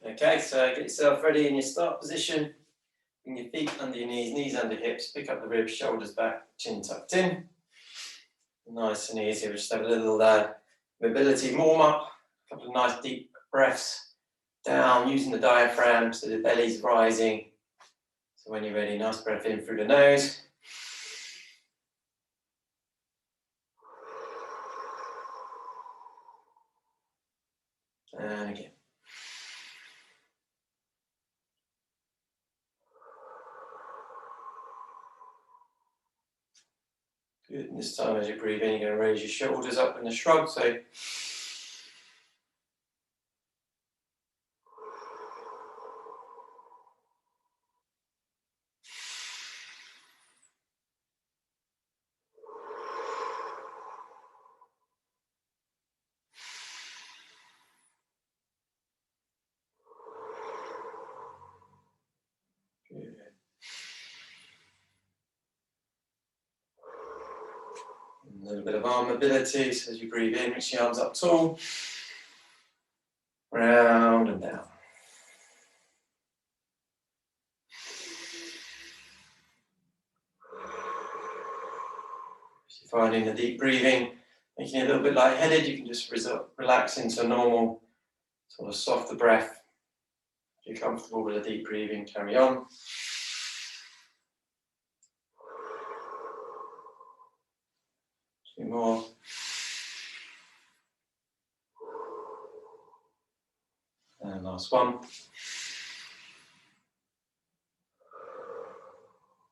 Okay, so get yourself ready in your start position. Bring your feet under your knees under hips. Pick up the ribs, shoulders back, chin tucked in. Nice and easy. We'll just have a little mobility warm up. A couple of nice deep breaths down using the diaphragm so the belly's rising. So when you're ready, nice breath in through the nose. And again. Good. And this time as you breathe in, you're going to raise your shoulders up in a shrug. So good. A little bit of arm mobility. So as you breathe in, reach the arms up tall. Round and down. If you're finding the deep breathing making you a little bit lightheaded, you can just relax into a normal sort of softer breath. If you're comfortable with a deep breathing, carry on. Two more. And last one.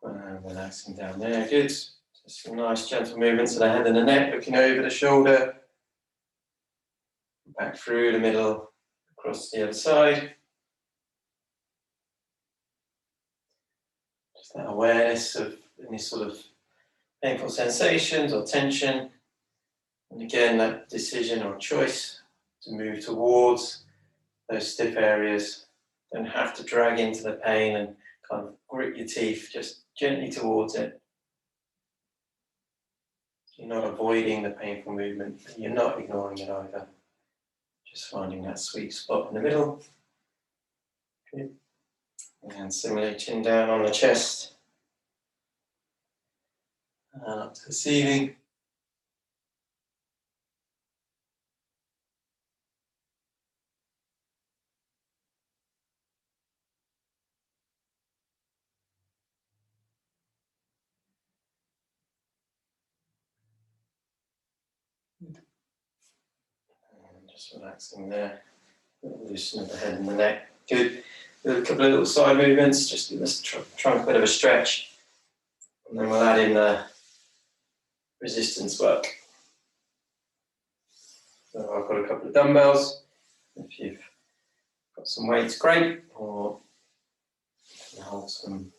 And relaxing down there, good. Just some nice gentle movements of the head and the neck, looking over the shoulder. Back through the middle, across the other side. Just that awareness of any sort of painful sensations or tension. And again, that decision or choice to move towards those stiff areas. Don't have to drag into the pain and kind of grit your teeth, just gently towards it. You're not avoiding the painful movement, but you're not ignoring it either. Just finding that sweet spot in the middle. Good. And similarly, chin down on the chest. And up to the ceiling. And just relaxing there. Loosen the head and the neck. Good. Do a couple of little side movements. Just give us a bit of a stretch. And then we'll add in the resistance work. So I've got a couple of dumbbells. If you've got some weights, great. Or you can hold some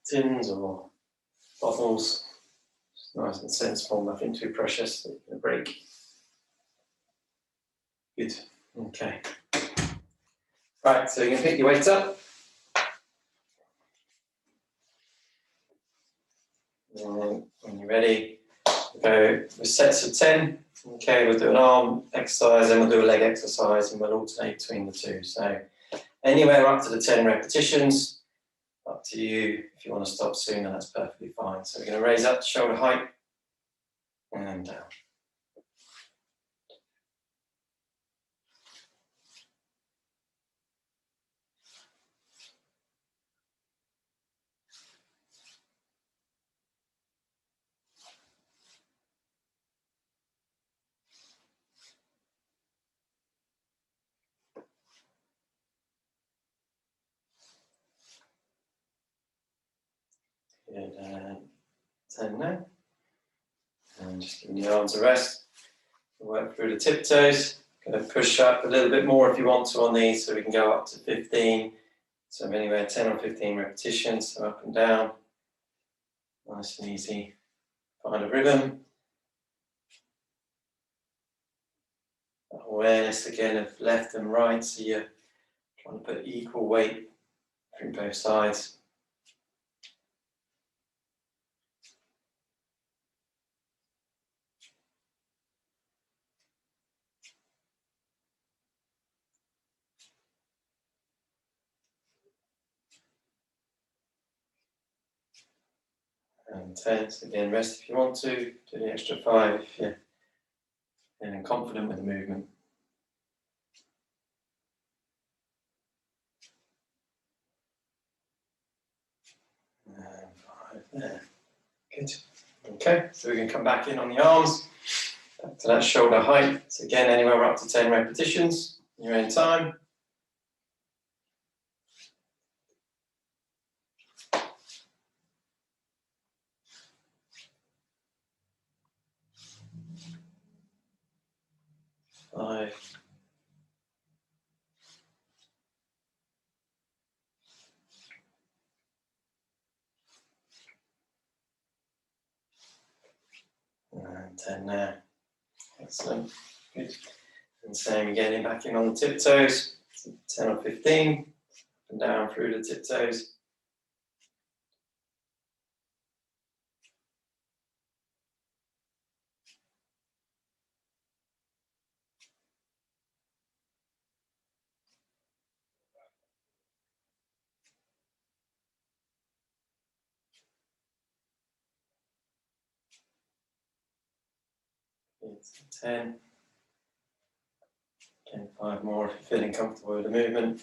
tins or bottles. Just nice and sensible, nothing too precious that you're going to break. Good. Okay. Right, so you're going to pick your weights up. And when you're ready, we'll go with sets of 10. Okay, we'll do an arm exercise and we'll do a leg exercise and we'll alternate between the two. So anywhere up to the 10 repetitions, up to you. If you want to stop sooner, that's perfectly fine. So we're going to raise up to shoulder height and down. Good, 10 now. And just giving your arms a rest. Work through the tiptoes. Going to push up a little bit more if you want to on these, so we can go up to 15. So anywhere 10 or 15 repetitions, so up and down. Nice and easy. Find a rhythm. Awareness again of left and right, so you're trying to put equal weight through both sides. And 10. So again, rest if you want to. Do the extra 5 if you're feeling confident with the movement. And 5 there. Good. Okay, so we can come back in on the arms. Back to that shoulder height. So again, anywhere up to 10 repetitions in your own time. Five. And 10 there. Excellent. Good. And same again, back in on the tiptoes. 10 or 15. And down through the tiptoes. It's 10. Again, 5 more if you're feeling comfortable with the movement.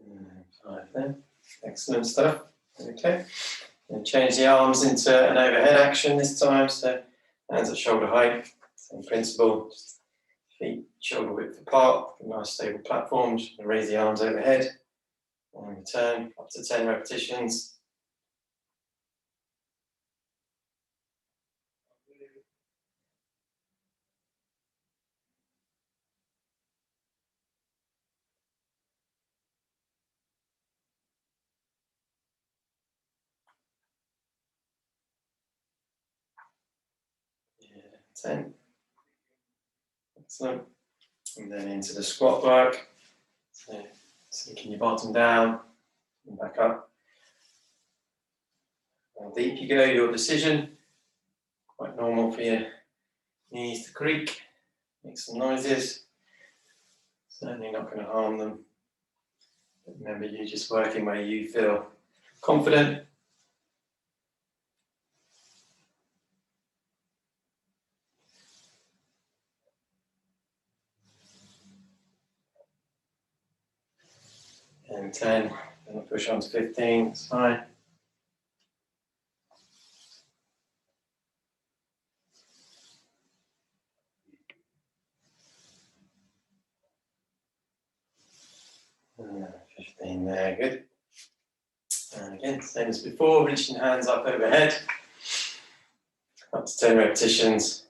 And 5 there. Excellent stuff. Okay. And change the arms into an overhead action this time. So hands at shoulder height. Same principle. Just feet shoulder width apart. A nice stable platform. Just raise the arms overhead. And return up to 10 repetitions. Yeah, 10. Excellent. And then into the squat work. So sinking your bottom down and back up. How deep you go, your decision. Quite normal for your knees to creak, make some noises. Certainly not going to harm them. But remember, you're just working where you feel confident. And 10, and I'll push on to 15, it's fine. And 15 there, good. And again, same as before, reaching hands up overhead. Up to 10 repetitions.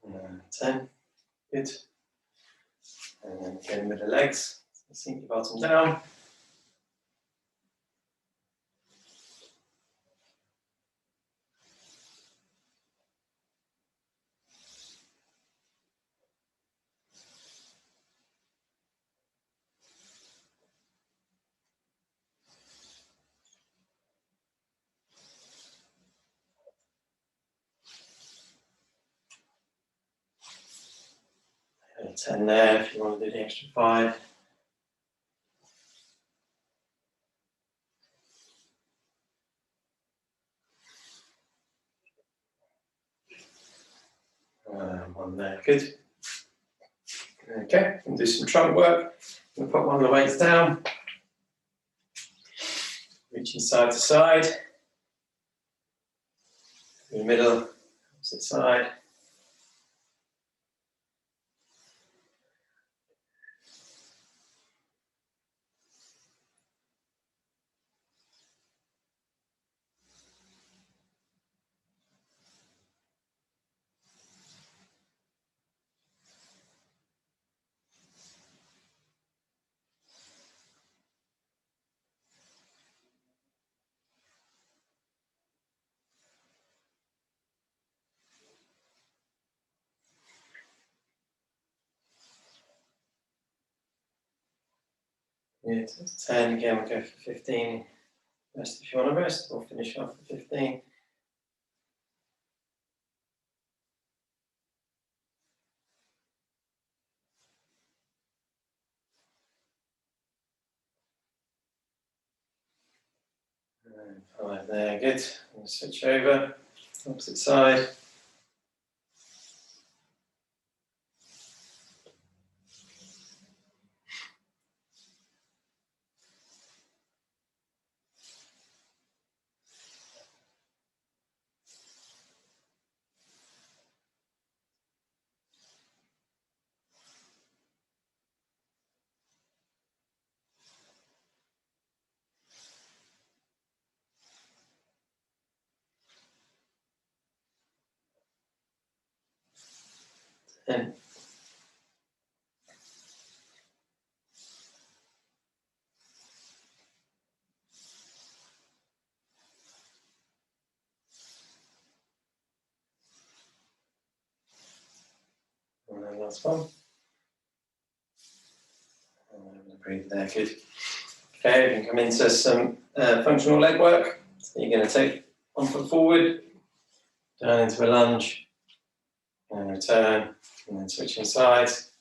And 10, good. And then again with the legs, sink your bottom down. And 10 there if you want to do the extra 5. One there, good. Okay, and do some trunk work. We'll put one of the weights down. Reaching side to side. In the middle, opposite side. Yeah, to 10 again, we'll go for 15. Rest if you want to rest, or finish off for 15. And 5 there, good. We'll switch over, opposite side. And then last one. And breathe there, good. Okay, we can come into some functional leg work. So you're going to take 1 foot forward, down into a lunge, and return, and then switching sides.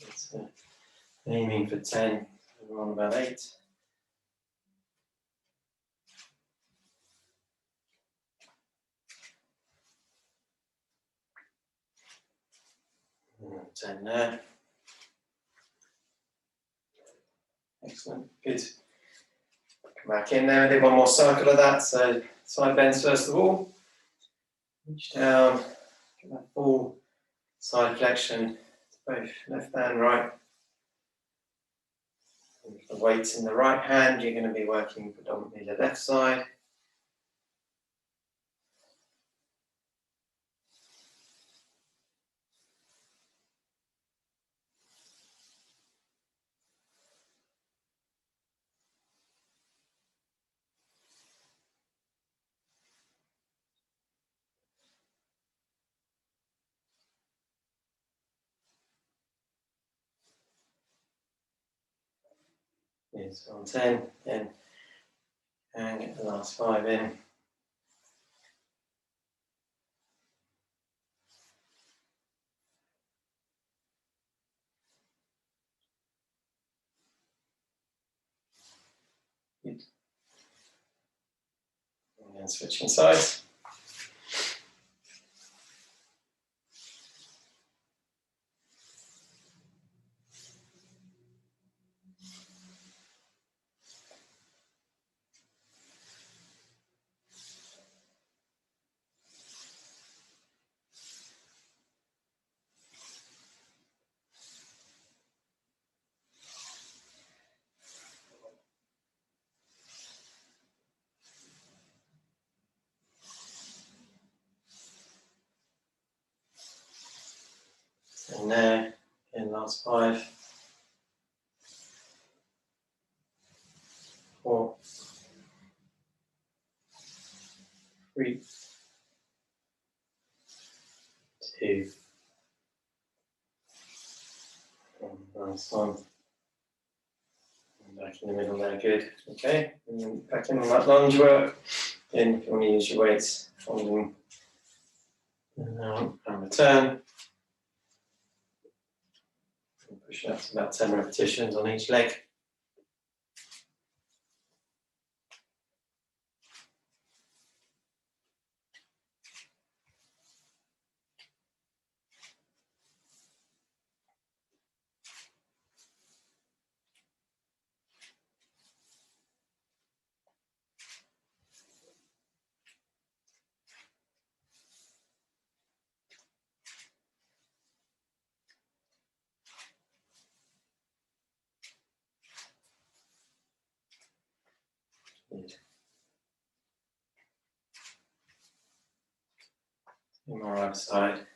It's, aiming for 10, we're on about 8. And 10 there. Excellent, good. Come back in there, do one more circle of that. So side bends first of all. Reach down, get that full side flexion to both left and right. And with the weights in the right hand, you're going to be working predominantly the left side. Yes, on 10, then, and get the last 5 in. Good. And then switching sides. And there, again, last 5. 4, 3, 2, and last one. And back in the middle there, good. Okay, and then back in on that lunge work. Again, if you want to use your weights, hold them and return. And push it up to about 10 repetitions on each leg. Good. One more other side.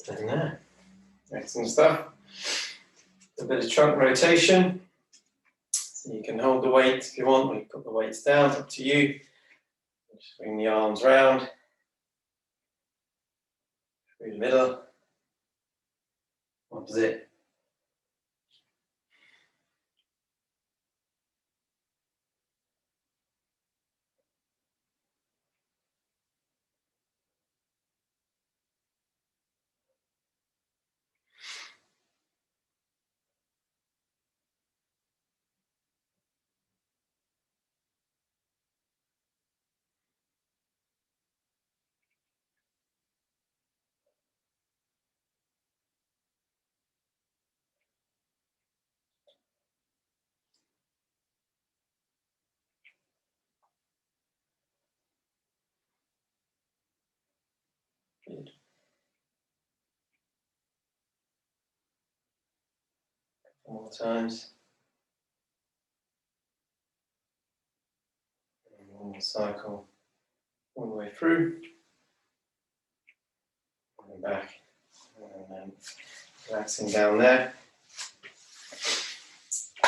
And there. Excellent stuff. A bit of trunk rotation. So you can hold the weight if you want, or you put the weights down, it's up to you. Just bring the arms round, through the middle, opposite. Good. Couple more times. And one more cycle all the way through. And back. And then relaxing down there.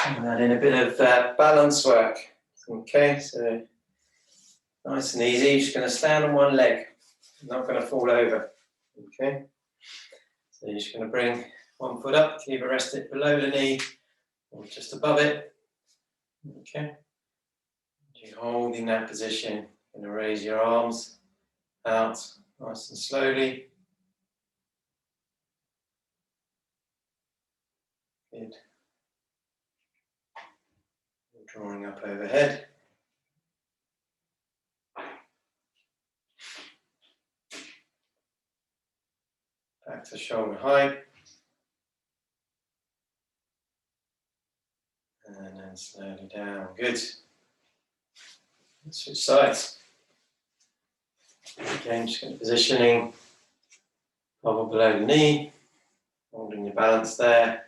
And add in a bit of balance work. Okay, so nice and easy. You're just going to stand on one leg. You're not going to fall over. Okay. So you're just going to bring one foot up, keep it rested below the knee or just above it. Okay. You hold in that position. You're going to raise your arms out nice and slowly. Good. Drawing up overhead. Back to shoulder height. And then slowly down. Good. Switch sides. Again, just get positioning. Elbow below the knee. Holding your balance there.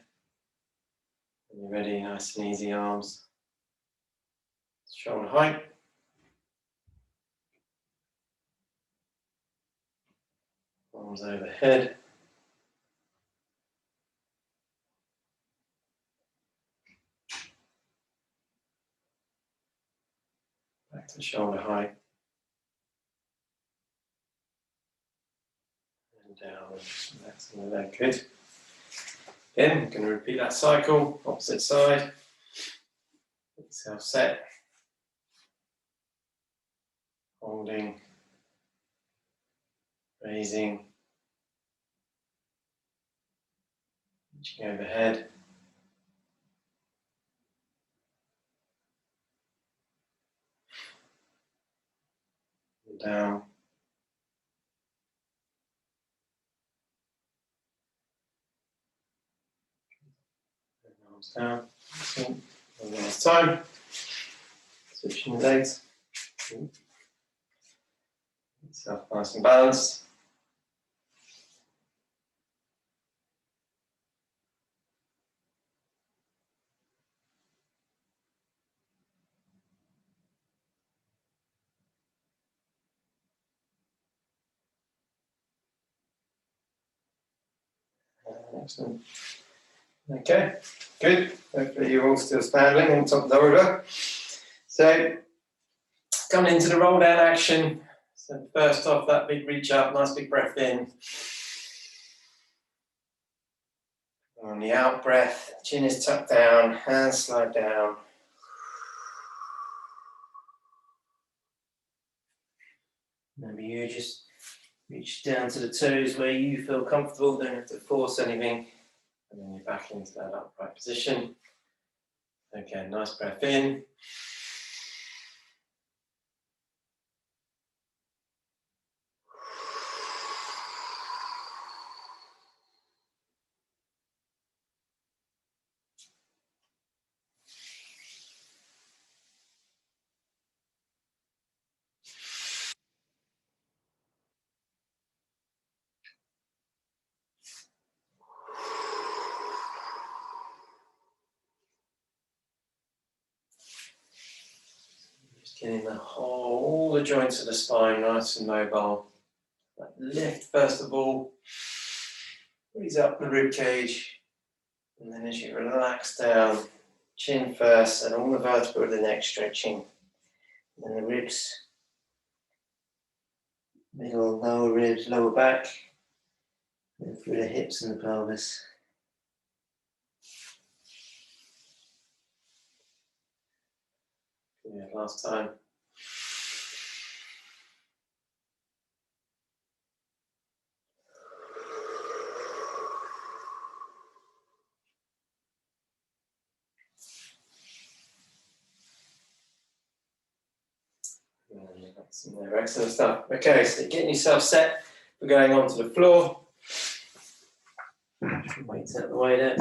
When you're ready, nice and easy arms. Shoulder height. Arms overhead. Back to shoulder height. And down and relaxing the leg. Good. Again, we're going to repeat that cycle, opposite side. Get yourself set. Holding. Raising. Reaching overhead. And down. Arms down. One last time. Switching the legs. Get yourself nice and balanced. Excellent. Okay, good. Hopefully you're all still standing on top of the order. So, coming into the roll down action. So first off, that big reach up, nice big breath in. On the out breath, chin is tucked down, hands slide down. Maybe you just reach down to the toes where you feel comfortable, don't have to force anything. And then you're back into that upright position. Okay, nice breath in. Getting the whole, all the joints of the spine nice and mobile. Lift first of all, breathe up the rib cage, and then as you relax down, chin first, and all the vertebrae of the neck stretching. And the ribs, middle, lower ribs, lower back, and through the hips and the pelvis. Yeah, last time. Excellent stuff. Okay, so getting yourself set for going onto the floor. Weights out of the way there.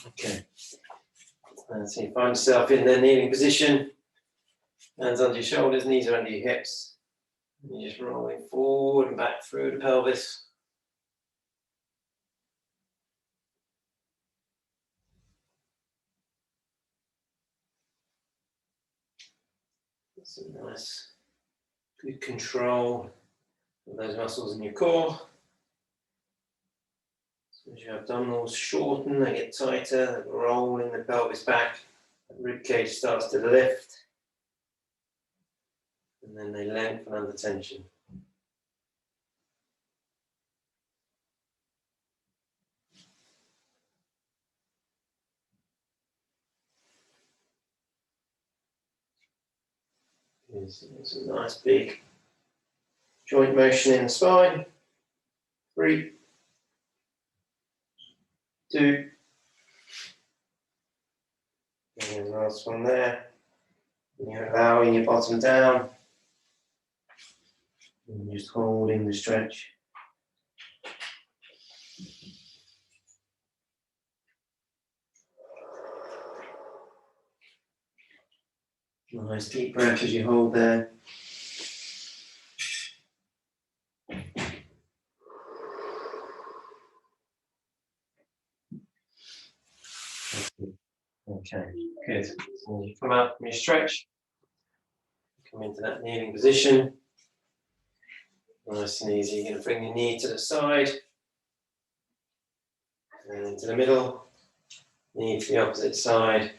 Okay. And so you find yourself in the kneeling position. Hands under your shoulders, knees are under your hips. And you're just rolling forward and back through the pelvis. Some nice, good control of those muscles in your core. So as your abdominals shorten, they get tighter, they roll in the pelvis back, the rib cage starts to lift, and then they lengthen under tension. It's a nice big joint motion in the spine. 3, 2, and the last one there. And you're allowing your bottom down. And just holding the stretch. Nice deep breath as you hold there. Okay, good. So you come out from your stretch, come into that kneeling position. Nice and easy. You're going to bring your knee to the side and into the middle, knee to the opposite side,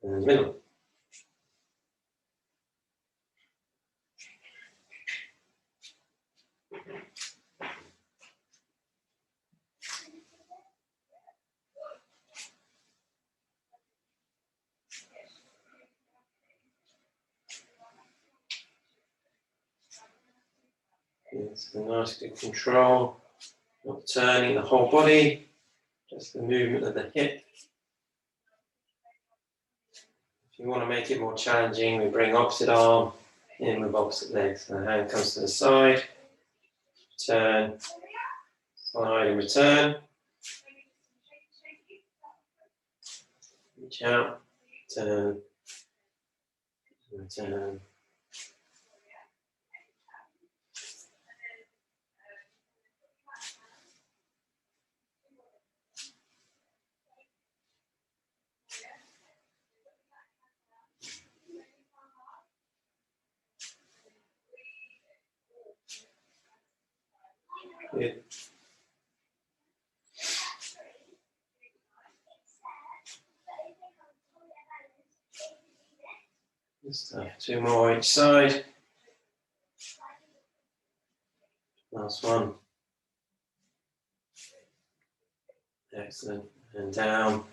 and the middle. It's a nice good control, not turning the whole body, just the movement of the hip. If you want to make it more challenging, we bring opposite arm in with opposite legs. So the hand comes to the side, turn, slide and return. Reach out, turn, return. Good. Just 2 more each side. Last one. Excellent. And down.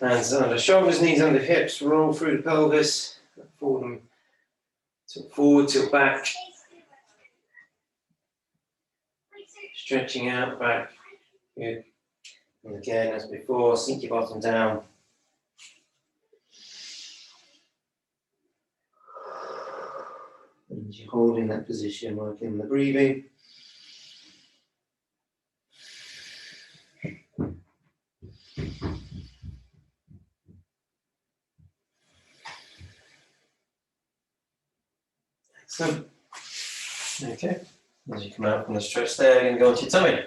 Hands under shoulders, knees under hips. Roll through the pelvis. Forward and tilt forward, tilt back. Stretching out back. Good. And again, as before, sink your bottom down. And you're holding that position, working the breathing. Excellent. Okay. As you come out from the stretch there, you're going to go onto your tummy.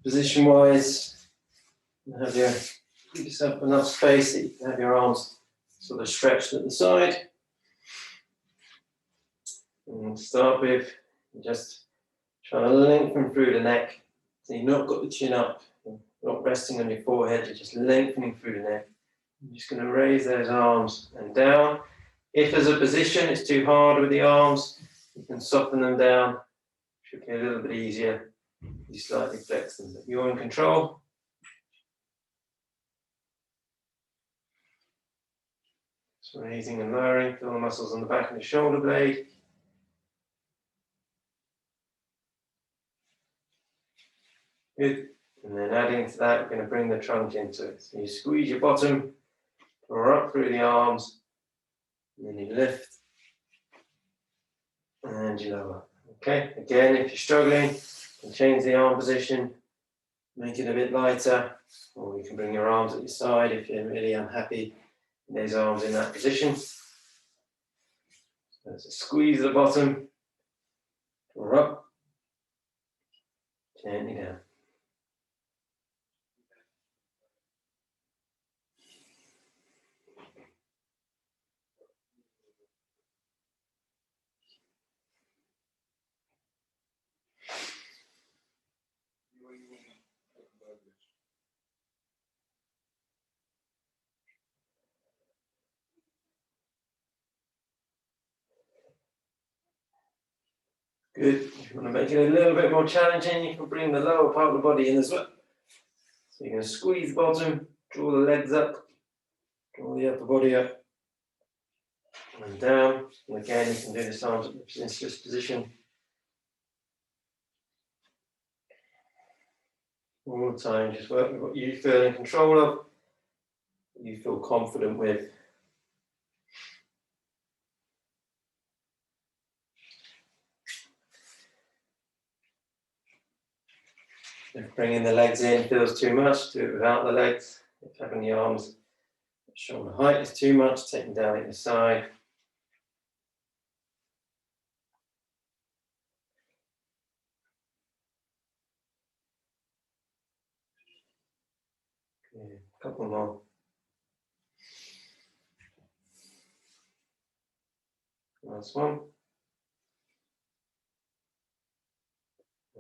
position wise, give yourself enough space that you can have your arms sort of stretched at the side. And we'll start with just trying to lengthen through the neck. So you've not got the chin up, you're not resting on your forehead, you're just lengthening through the neck. I'm just going to raise those arms and down. If as a position it's too hard with the arms, you can soften them down. Should be a little bit easier. You slightly flex them, but you're in control. Just raising and lowering, feel the muscles on the back of the shoulder blade. Good. And then adding to that, we're going to bring the trunk into it. So you squeeze your bottom, or up through the arms, and then you lift, and you lower. Okay, again, if you're struggling, you can change the arm position, make it a bit lighter, or you can bring your arms at your side if you're really unhappy in those arms in that position. So squeeze the bottom, or up, gently down. Good. If you want to make it a little bit more challenging, you can bring the lower part of the body in as well. So you're going to squeeze the bottom, draw the legs up, draw the upper body up, and down. And again, you can do this arms in this position. All the time, just work with what you feel in control of, what you feel confident with. If bringing the legs in feels too much, do it without the legs. If having the arms at shoulder height is too much, take them down at your side. Okay, a couple more. Last one.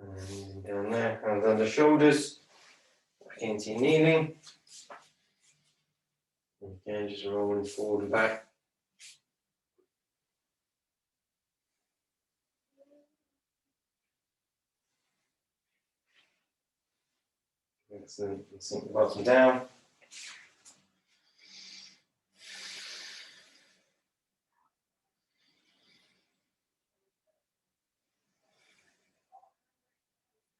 And down there, hands under shoulders, back into your kneeling. Again, just rolling forward and back. Excellent. Sink the bottom down.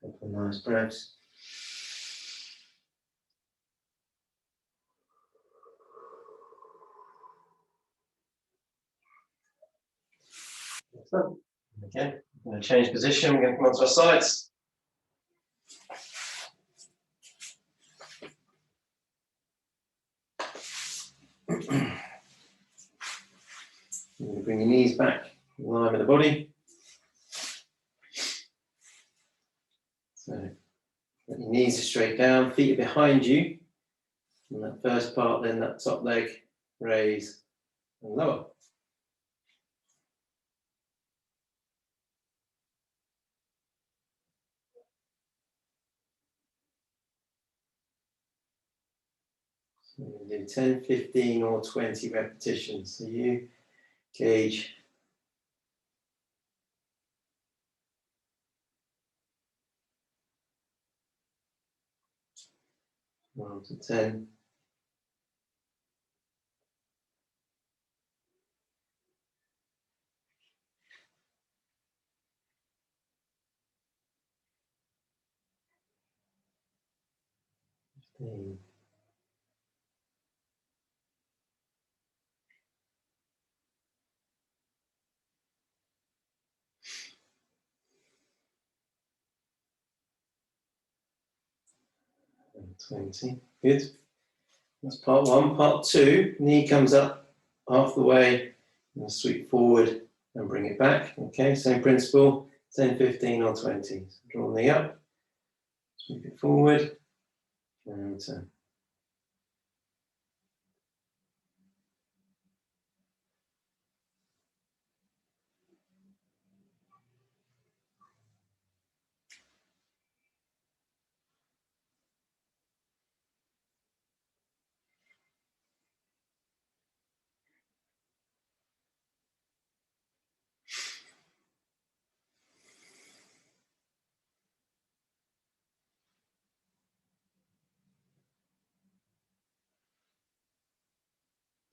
Couple of nice breaths. Excellent. Okay, I'm going to change position. We're going to come onto our sides. You're going to bring your knees back in line with the body. So your knees are straight down, feet are behind you. And that first part, then that top leg, raise and lower. So we're going to do 10, 15 or 20 repetitions. So you gauge. 1 to 10. And 20. Good. That's part one. Part two, knee comes up half the way, and sweep forward and bring it back. Okay, same principle, 10, 15 or 20. So draw the knee up, Sweep it forward and return.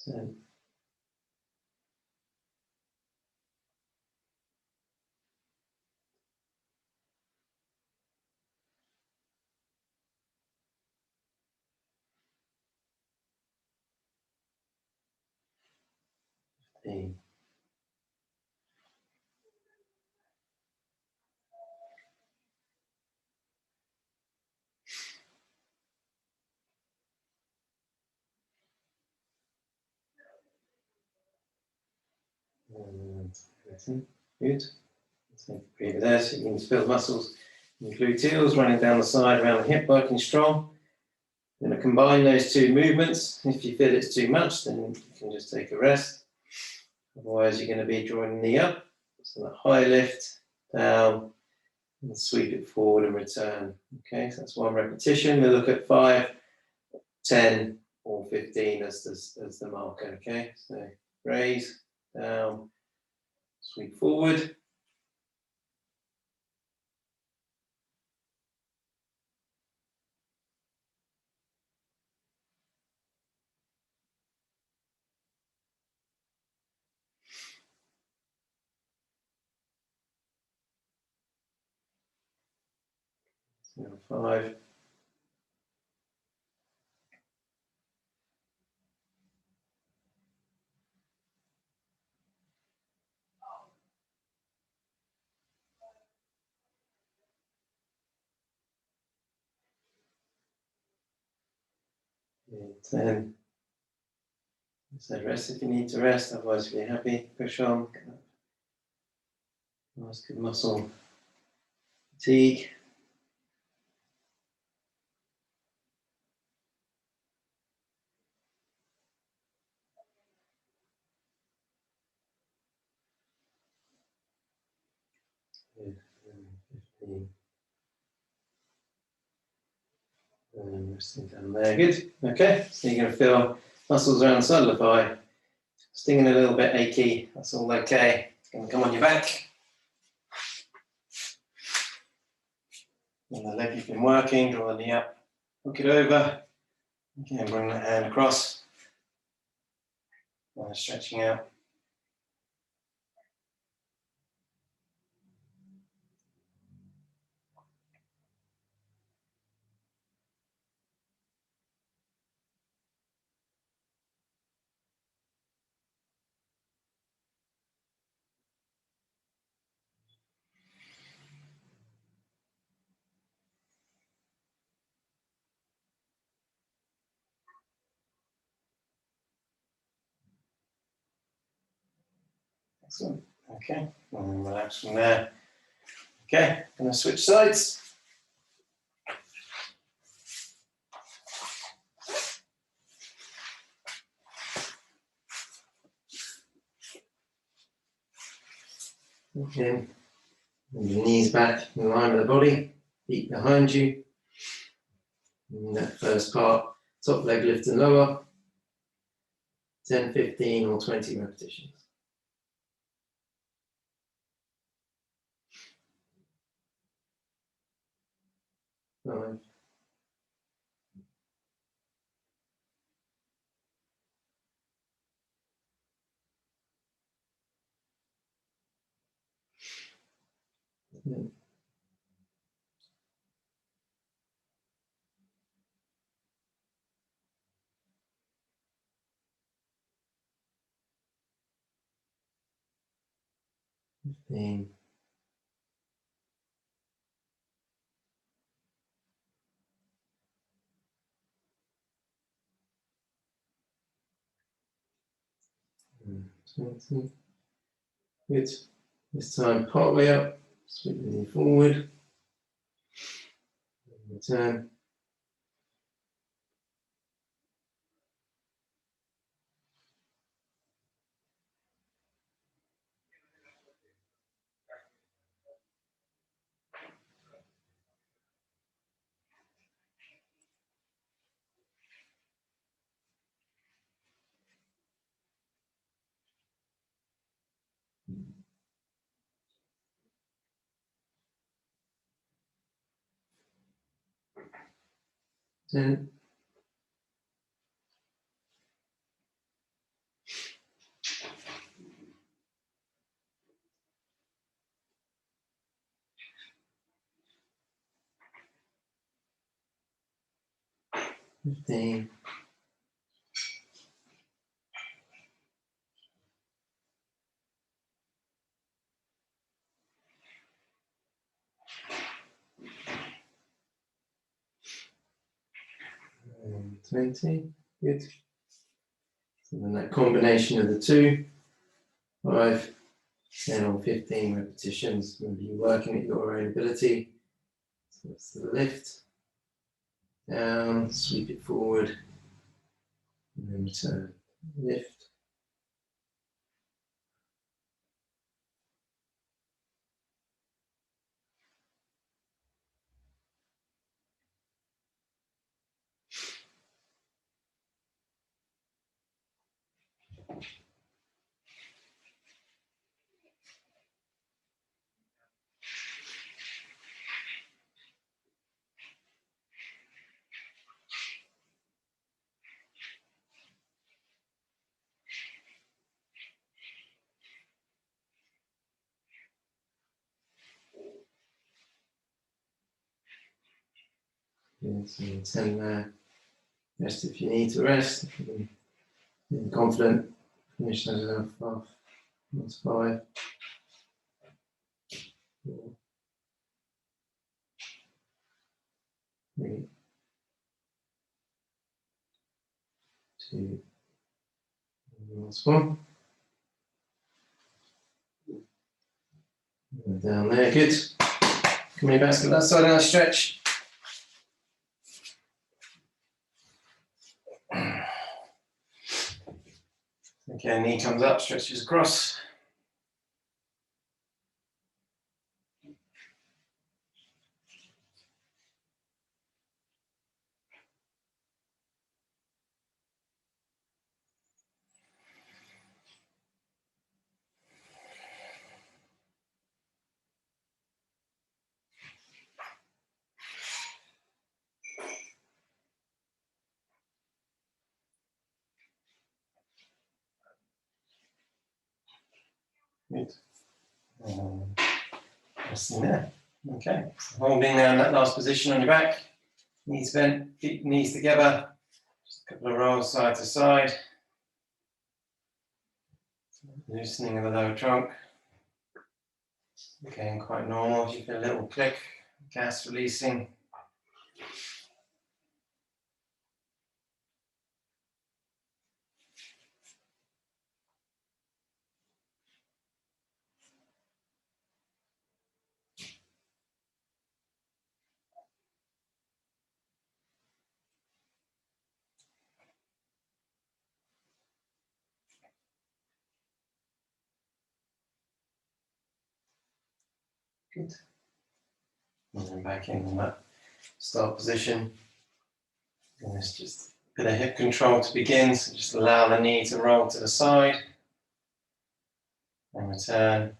Turn. And 13. Good. So breathe there, so you can feel the muscles in the gluteals running down the side around the hip, working strong. You're going to combine those two movements. If you feel it's too much, then you can just take a rest. Otherwise, you're going to be drawing the knee up. So that high lift, down, and sweep it forward and return. Okay, so that's one repetition. We'll look at 5, 10, or 15 as the marker. Okay, so raise, down, sweep forward. So 5. 10. So rest if you need to rest, otherwise if you're happy, push on. Nice good muscle fatigue. Good. 15. And resting down there. Good. Okay, so you're going to feel muscles around the side of the thigh stinging a little bit achy. That's all okay. It's going to come on your back. And the leg you've been working, draw the knee up, hook it over. Again, bring that hand across. Stretching out. Excellent. Okay, and relax from there. Okay, going to switch sides. Okay, and your knees back in line with the body, feet behind you. And that first part, top leg lift and lower. 10, 15, or 20 repetitions. 5. 15. 20. Good. This time part way up, sweep the knee forward. Return. Turn. Fifteen. 20. Good. So then that combination of the two, 5, 10 or 15 repetitions, will be working at your own ability. So that's the lift, down, sweep it forward, and then return. Lift. So 10 there. Rest if you need to rest. Feeling confident. Finish that off. That's 5. 4, 3, 2, and last one. And down there, good. Coming back to that side, now stretch. Okay, knee comes up, stretches across. Good. Resting there. Okay, so holding there in that last position on your back. Knees bent, keep knees together. Just a couple of rolls side to side. Loosening of the lower trunk. Again, quite normal. You feel a little click, gas releasing. Good. And then back in that start position. And it's just a bit of hip control to begin. So just allow the knee to roll to the side. And return.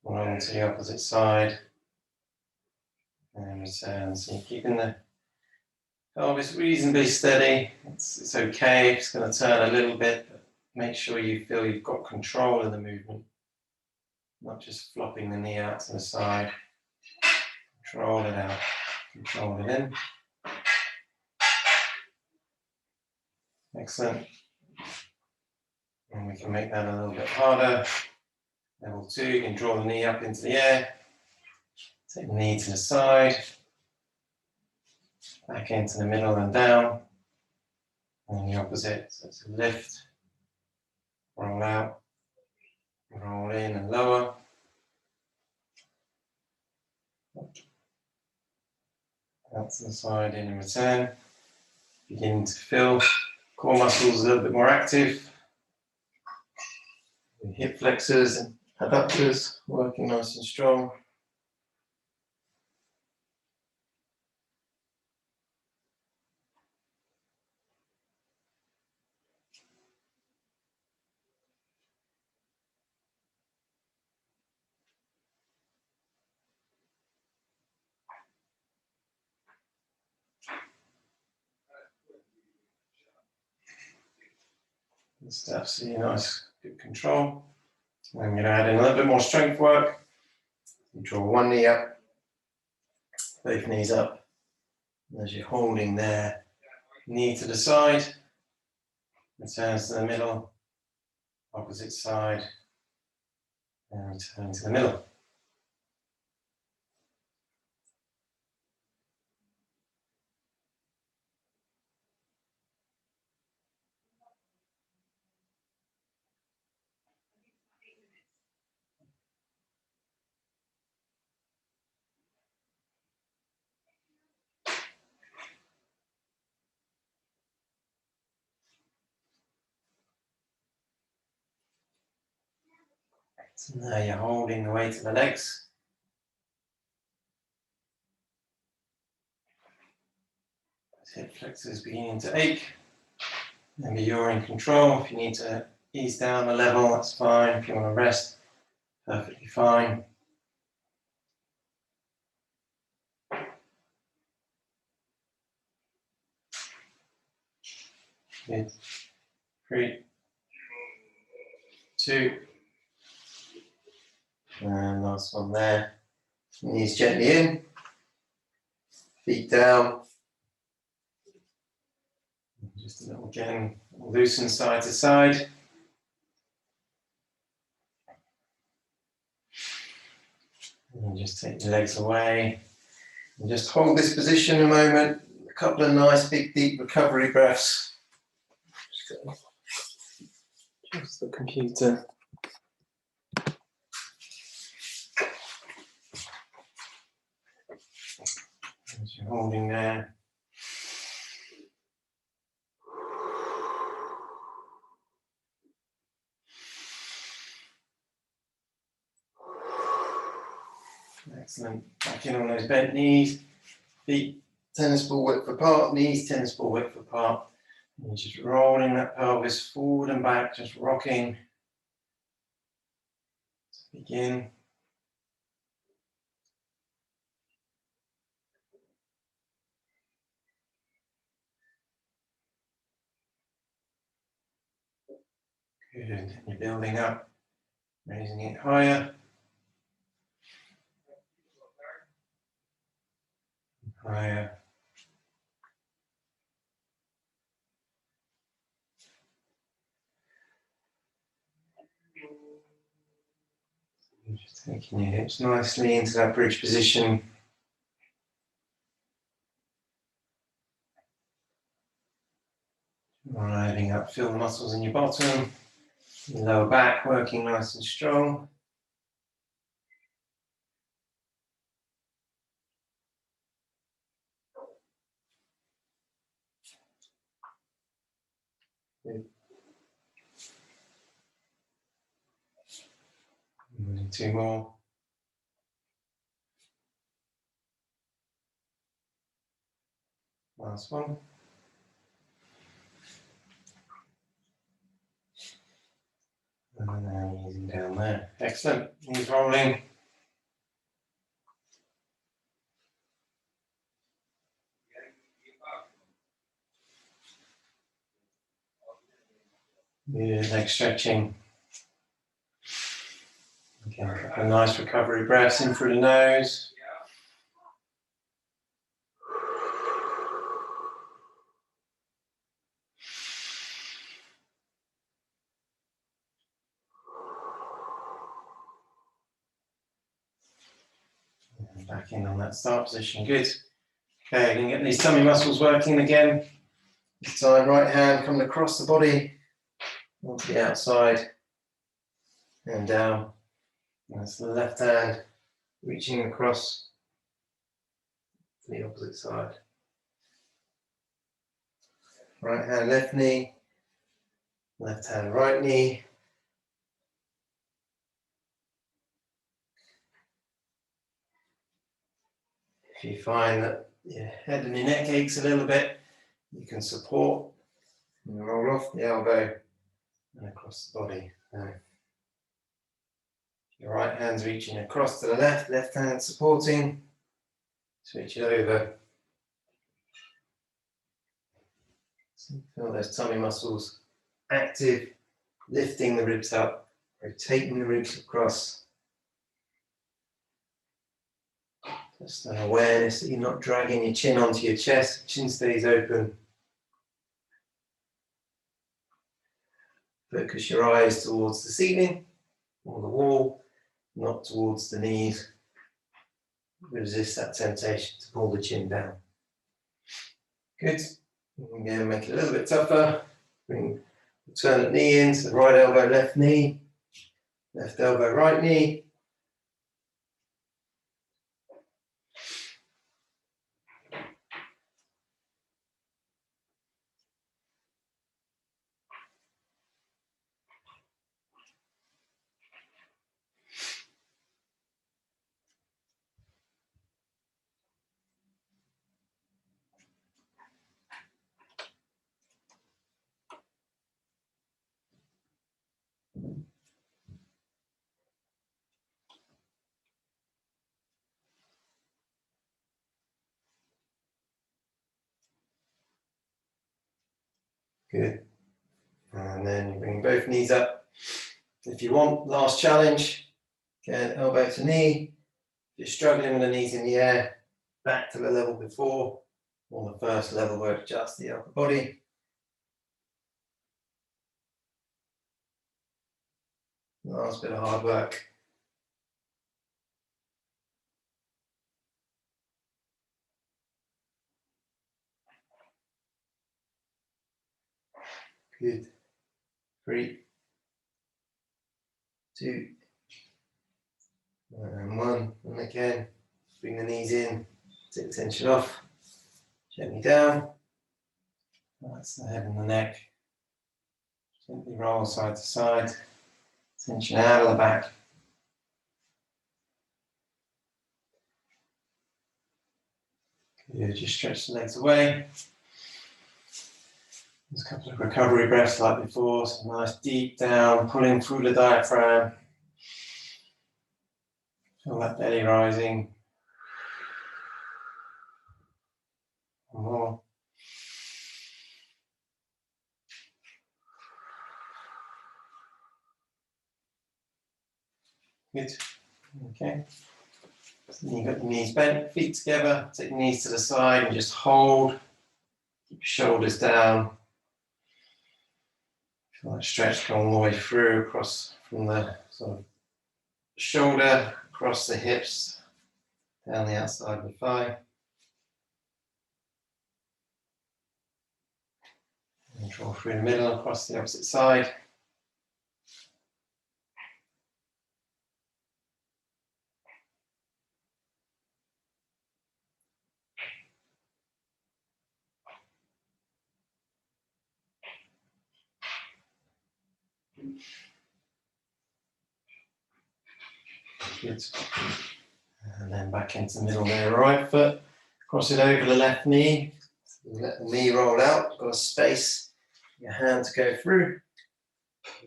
Roll to the opposite side. And return. So you're keeping the pelvis reasonably steady. It's okay if it's going to turn a little bit, but make sure you feel you've got control of the movement. Not just flopping the knee out to the side. Control it out. Control it in. Excellent. And we can make that a little bit harder. Level 2, you can draw the knee up into the air. Take the knee to the side. Back into the middle and down. And the opposite. So it's a lift. Roll out. Roll in and lower. Out to the side, in and return. Begin to feel core muscles a little bit more active. The hip flexors and adductors working nice and strong. Good stuff, so you're nice, good control. I'm going to add in a little bit more strength work. You draw one knee up, both knees up. And as you're holding there, knee to the side, returns to the middle, opposite side, and return to the middle. So now you're holding the weight of the legs. Hip flexors beginning to ache. Maybe you're in control. If you need to ease down the level, that's fine. If you want to rest, perfectly fine. Good. 3, 2, and last one there. Knees gently in, feet down. Just a little again, loosen side to side. And just take the legs away. And just hold this position a moment. A couple of nice, big, deep recovery breaths. Just the computer. As you're holding there. Excellent. Back in on those bent knees. Feet tennis ball width apart, knees tennis ball width apart. And you're just rolling that pelvis forward and back, just rocking. Begin. Good. And you're building up, raising it higher. Higher. Just taking your hips nicely into that bridge position. Riding up, feel the muscles in your bottom, your lower back working nice and strong. Good. And 2 more. Last one. And now easing down there. Excellent. Knees rolling. Good, leg stretching. Again, a nice recovery breaths in through the nose. And back in on that start position. Good. Okay, you can get these tummy muscles working again. This time, right hand coming across the body, onto the outside, and down. And that's the left hand reaching across to for the opposite side. Right hand, left knee. Left hand, right knee. If you find that your head and your neck aches a little bit, you can support and roll off the elbow and across the body. Now, your right hand's reaching across to the left, left hand supporting. Switch it over. So feel those tummy muscles active, lifting the ribs up, rotating the ribs across. Just an awareness that you're not dragging your chin onto your chest, chin stays open. Focus your eyes towards the ceiling or the wall, not towards the knees. Resist that temptation to pull the chin down. Good. Again, make it a little bit tougher. Bring the alternate knee in, so right elbow, left knee, left elbow, right knee. Good. And then you bring both knees up. If you want, last challenge. Again, elbow to knee. If you're struggling with the knees in the air, back to the level before, or the first level where it adjusts the upper body. Last bit of hard work. Good. 3, 2, and 1. And again, bring the knees in, take the tension off, gently down. That's the head and the neck. Gently roll side to side. Tension out of the back. Good. Just stretch the legs away. There's a couple of recovery breaths like before. So nice deep down, pulling through the diaphragm. Feel that belly rising. One more. Good. Okay. So you've got the knees bent, feet together. Take the knees to the side and just hold. Keep your shoulders down. Feel that stretch come all the way through across from the sort of shoulder, across the hips, down the outside of the thigh. And draw through the middle across the opposite side. Good. And then back into the middle there, right foot. Cross it over the left knee. Let the knee roll out. Got a space. Your hand to go through.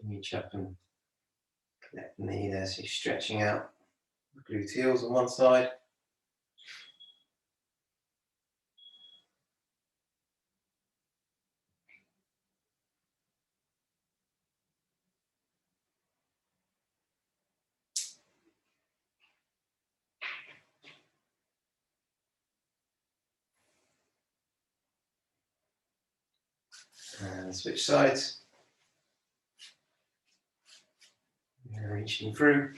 Reach up and collect the knee there. So you're stretching out the gluteals on one side. And switch sides. And reaching through.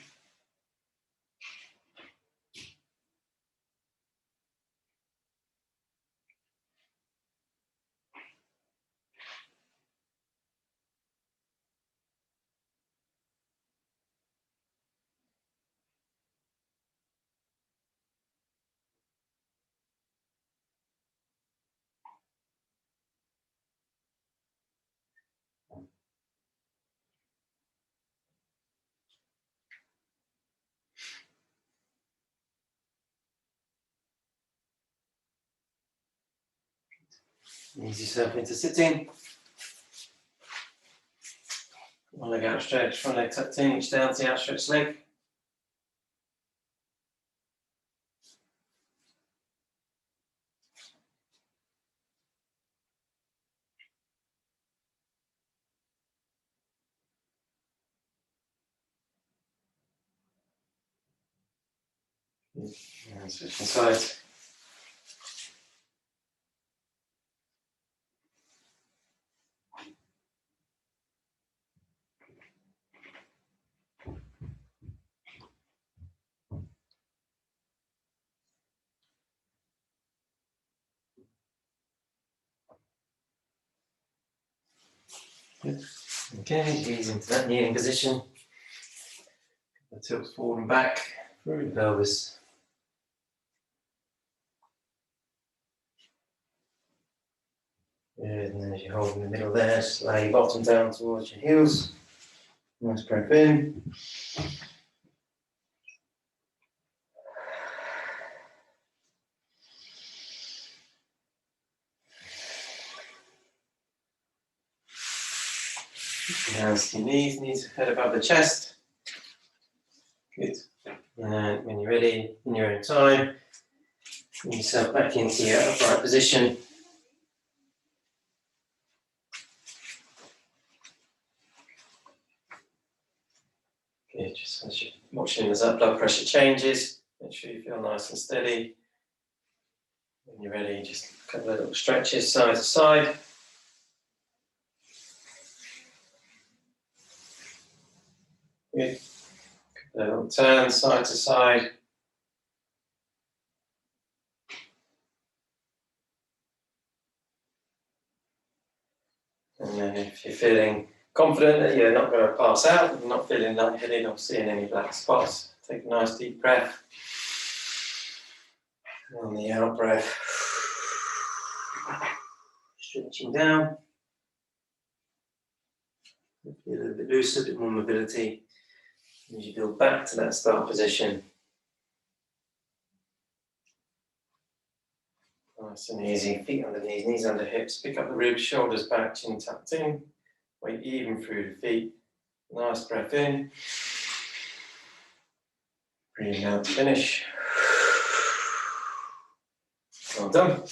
Ease yourself into sitting. One leg outstretched, one leg tucked in, reach down to the outstretched leg. And switching sides. Good. Okay, ease into that kneeling position. The tilt forward and back through the pelvis. Good, and then as you hold in the middle there, just lay your bottom down towards your heels. Nice breath in. Hands to your knees head above the chest. Good. And when you're ready, in your own time, bring yourself back into your upright position. Good. Just as you're watching as that blood pressure changes, make sure you feel nice and steady. When you're ready, just a couple of little stretches side to side. Good. A little turn side to side. And then if you're feeling confident that you're not going to pass out, and not feeling lightheaded or seeing any black spots, take a nice deep breath. On the out breath, stretching down. Feel a little bit looser, a bit more mobility. As you build back to that start position. Nice and easy, feet under knees under hips. Pick up the ribs, shoulders back, chin tucked in. Weight even through the feet. Nice breath in. Breathing out to finish. Well done.